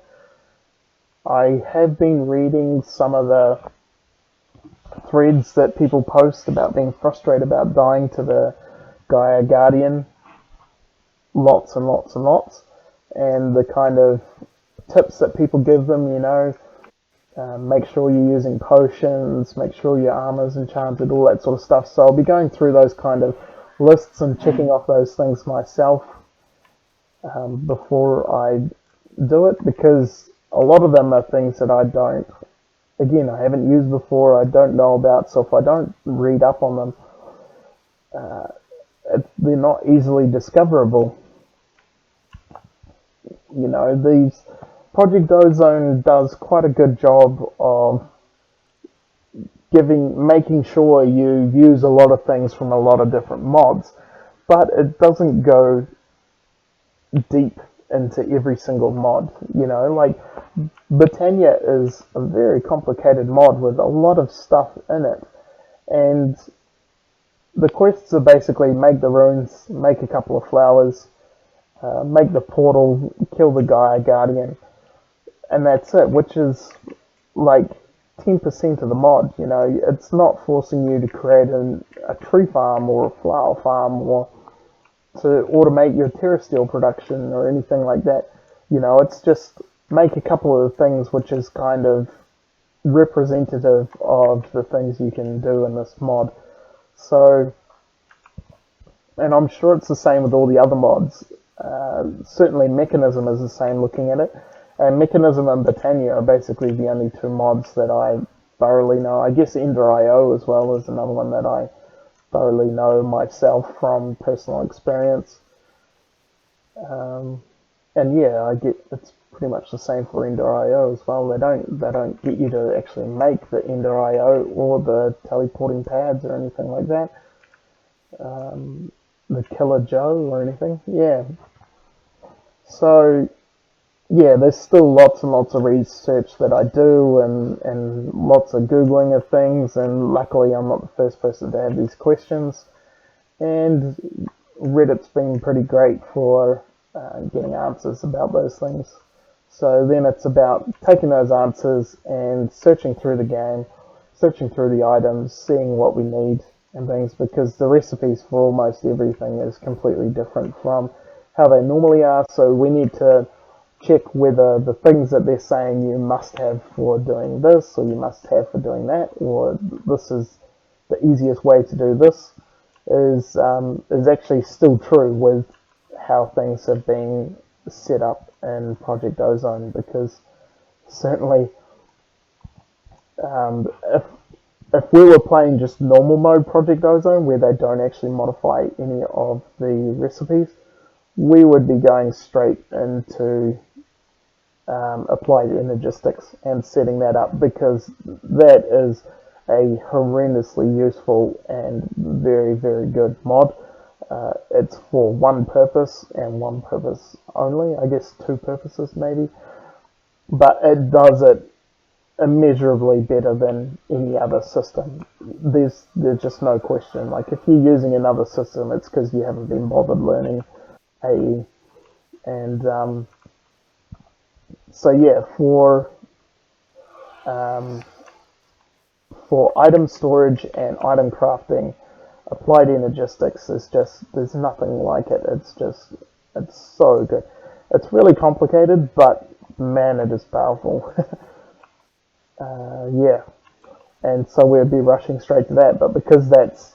Speaker 1: I have been reading some of the threads that people post about being frustrated about dying to the Gaia Guardian lots and lots and lots, and the kind of tips that people give them, you know, make sure you're using potions, make sure your armor's enchanted, all that sort of stuff. So I'll be going through those kind of lists and checking off those things myself before I do it, because a lot of them are things that I haven't used before, I don't know about, so if I don't read up on them, they're not easily discoverable. You know, these Project Ozone does quite a good job of making sure you use a lot of things from a lot of different mods, but it doesn't go deep into every single mod. You know, like Britannia is a very complicated mod with a lot of stuff in it, and the quests are basically make the runes, make a couple of flowers, make the portal, kill the Gaia Guardian, and that's it, which is like 10% of the mod. You know, it's not forcing you to create a tree farm or a flower farm or to automate your Terra Steel production or anything like that. You know, it's just make a couple of things which is kind of representative of the things you can do in this mod. So, and I'm sure it's the same with all the other mods. Certainly Mechanism is the same looking at it. And Mechanism and Britannia are basically the only 2 mods that I thoroughly know. I guess Ender.io as well is another one that I thoroughly know myself from personal experience. And yeah, I get it's pretty much the same for Ender.io as well. They don't get you to actually make the Ender.io or the teleporting pads or anything like that. The Killer Joe or anything. Yeah. So yeah, there's still lots and lots of research that I do and lots of Googling of things, and luckily I'm not the first person to have these questions. And Reddit's been pretty great for getting answers about those things. So then it's about taking those answers and searching through the game, searching through the items, seeing what we need, and things, because the recipes for almost everything is completely different from how they normally are. So we need to check whether the things that they're saying you must have for doing this or you must have for doing that, or this is the easiest way to do this, is actually still true with how things have been set up in Project Ozone. Because certainly, if we were playing just normal mode Project Ozone, where they don't actually modify any of the recipes, we would be going straight into applied energistics and setting that up, because that is a horrendously useful and very, very good mod. It's for one purpose and one purpose only, I guess two purposes maybe, but it does it immeasurably better than any other system. There's just no question. Like, if you're using another system, it's because you haven't been bothered learning AE. And so yeah, for item storage and item crafting, applied energistics is just, there's nothing like it. It's so good. It's really complicated, but man, it is powerful. Yeah, and so we'd be rushing straight to that, but because that's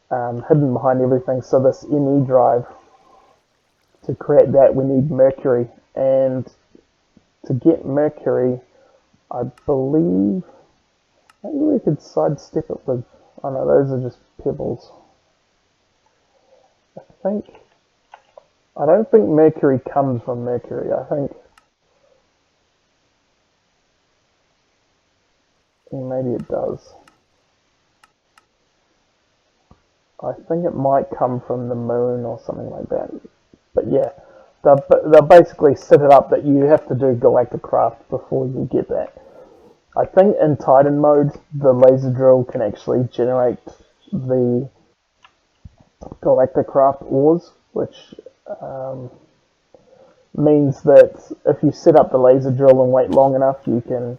Speaker 1: hidden behind everything, so this ME drive, to create that we need mercury, and to get mercury, I believe, maybe we could sidestep it with, oh no, those are just pebbles. I don't think mercury comes from mercury. I think, maybe it does. I think it might come from the moon or something like that. But yeah, they'll basically set it up that you have to do Galactic Craft before you get that. I think in Titan mode, the laser drill can actually generate the Galactic Craft ores, which means that if you set up the laser drill and wait long enough, you can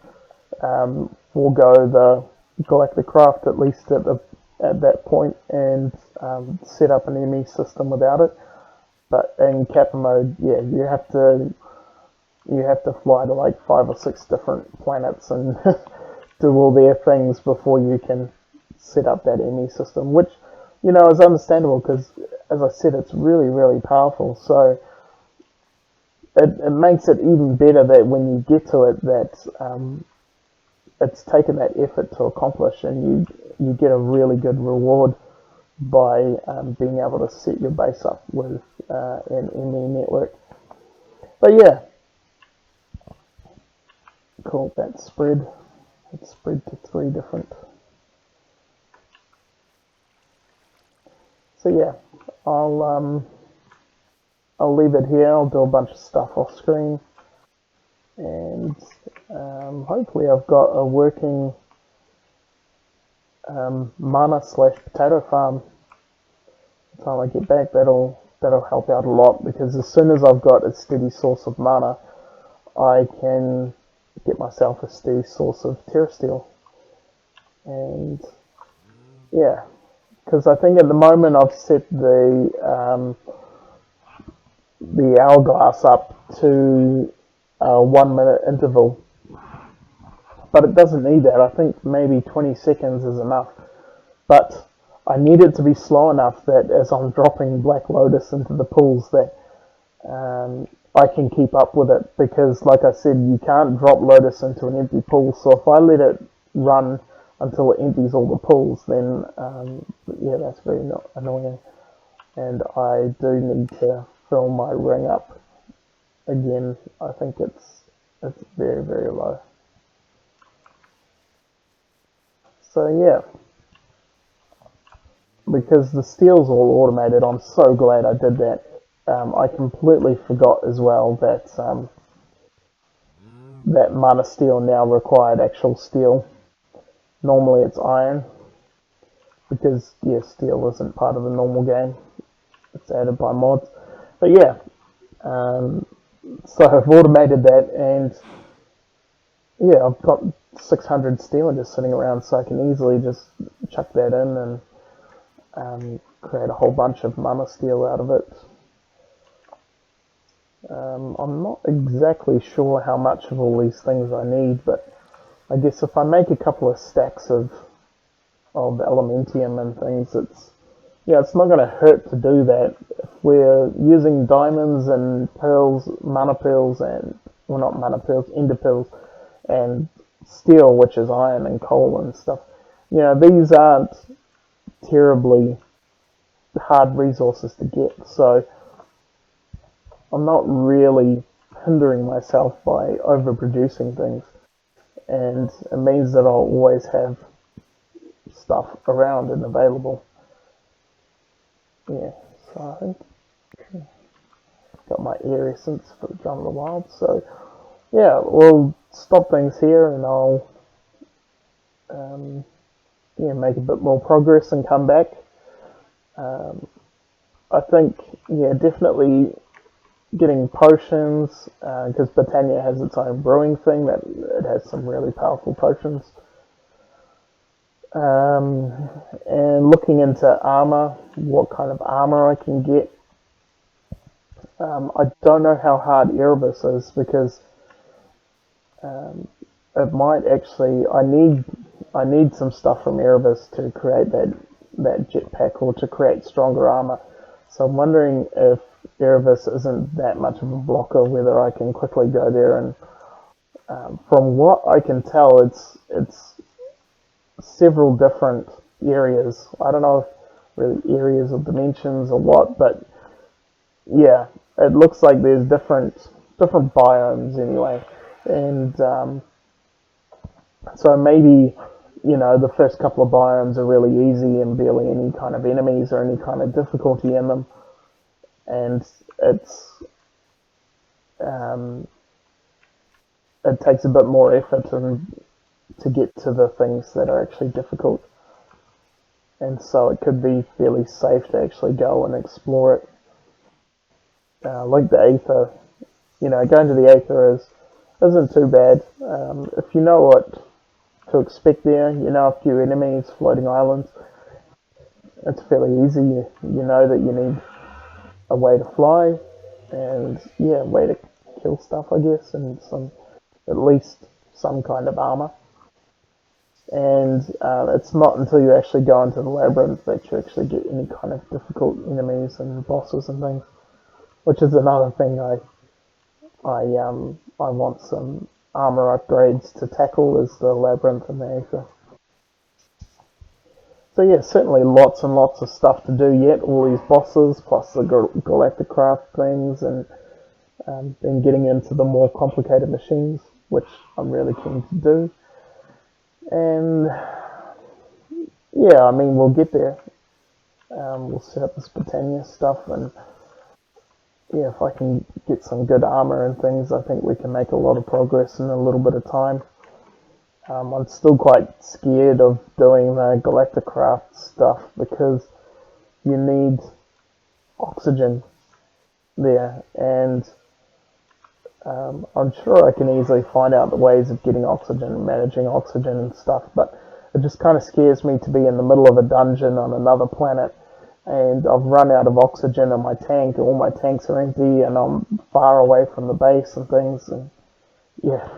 Speaker 1: forego the Galactic Craft, at least at that point, and set up an ME system without it. But in Kappa mode, yeah, you have to fly to like 5 or 6 different planets and do all their things before you can set up that ME system, which, is understandable, because, as I said, it's really, really powerful. So it makes it even better that when you get to it, that it's taken that effort to accomplish, and you get a really good reward by being able to set your base up with an ME network. But yeah, cool. It's spread to 3 different. So yeah, I'll leave it here. I'll do a bunch of stuff off screen, and hopefully I've got a working mana/potato farm. By the time I get back, that'll help out a lot, because as soon as I've got a steady source of mana, I can get myself a steady source of terrasteel. And yeah, because I think at the moment I've set the hourglass up to a 1 minute interval, but it doesn't need that. I think maybe 20 seconds is enough, but I need it to be slow enough that as I'm dropping Black Lotus into the pools, that I can keep up with it, because like I said, you can't drop Lotus into an empty pool. So if I let it run until it empties all the pools, then yeah, that's very annoying, and I do need to fill my ring up again. I think it's very, very low. So yeah, because the steel's all automated, I'm so glad I did that. I completely forgot as well that that mana steel now required actual steel. Normally it's iron, because yeah, steel isn't part of the normal game. It's added by mods. But yeah, so I've automated that, and yeah, I've got 600 steel just sitting around, so I can easily just chuck that in and create a whole bunch of mana steel out of it. I'm not exactly sure how much of all these things I need, but I guess if I make a couple of stacks of elementium and things, it's not going to hurt to do that. If we're using diamonds and pearls, mana pearls, and well, not mana pearls, ender pearls, and steel, which is iron and coal and stuff. These aren't terribly hard resources to get, so I'm not really hindering myself by overproducing things, and it means that I'll always have stuff around and available. Yeah, so I think got my air essence for the Drum of the Wild, so yeah, we'll stop things here and I'll make a bit more progress and come back. I think, definitely getting potions, because Britannia has its own brewing thing, that it has some really powerful potions. And looking into armor, what kind of armor I can get. I don't know how hard Erebus is, because it might actually. I need some stuff from Erebus to create that jetpack, or to create stronger armor. So I'm wondering if Erebus isn't that much of a blocker, whether I can quickly go there and, from what I can tell, it's several different areas. I don't know if really areas of dimensions or what, but yeah, it looks like there's different biomes anyway, and so maybe the first couple of biomes are really easy and barely any kind of enemies or any kind of difficulty in them, and it takes a bit more effort to get to the things that are actually difficult, and so it could be fairly safe to actually go and explore it. Like the Aether, going to the Aether isn't too bad. If you know what to expect there, a few enemies, floating islands, it's fairly easy. You know that you need a way to fly, and a way to kill stuff, I guess, and at least some kind of armor. And it's not until you actually go into the labyrinth that you actually get any kind of difficult enemies and bosses and things, which is another thing I want some armor upgrades to tackle, is the labyrinth and the Aether. So yeah, certainly lots and lots of stuff to do yet. All these bosses, plus the Galacticraft things, and then getting into the more complicated machines, which I'm really keen to do. And yeah, I mean, we'll get there. We'll set up this Britannia stuff, and if I can get some good armor and things, I think we can make a lot of progress in a little bit of time. I'm still quite scared of doing the Galacticraft stuff, because you need oxygen there, and I'm sure I can easily find out the ways of getting oxygen, managing oxygen and stuff, but it just kind of scares me to be in the middle of a dungeon on another planet, and I've run out of oxygen in my tank, all my tanks are empty, and I'm far away from the base and things, and yeah,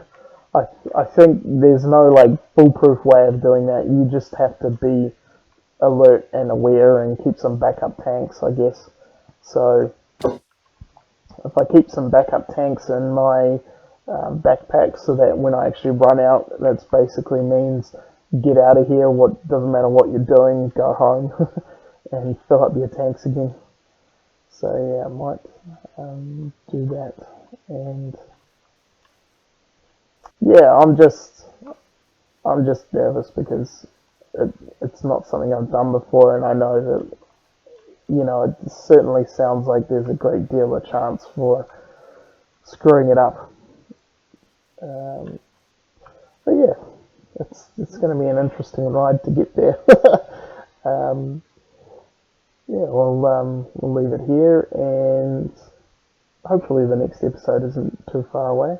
Speaker 1: I think there's no foolproof way of doing that. You just have to be alert and aware and keep some backup tanks, I guess. So if I keep some backup tanks in my backpack, so that when I actually run out, that basically means get out of here. What doesn't matter what you're doing, go home and fill up your tanks again. So yeah, I might do that. And yeah, I'm just nervous, because it's not something I've done before, and I know that it certainly sounds like there's a great deal of chance for screwing it up. But yeah, it's going to be an interesting ride to get there. We'll leave it here, and hopefully the next episode isn't too far away.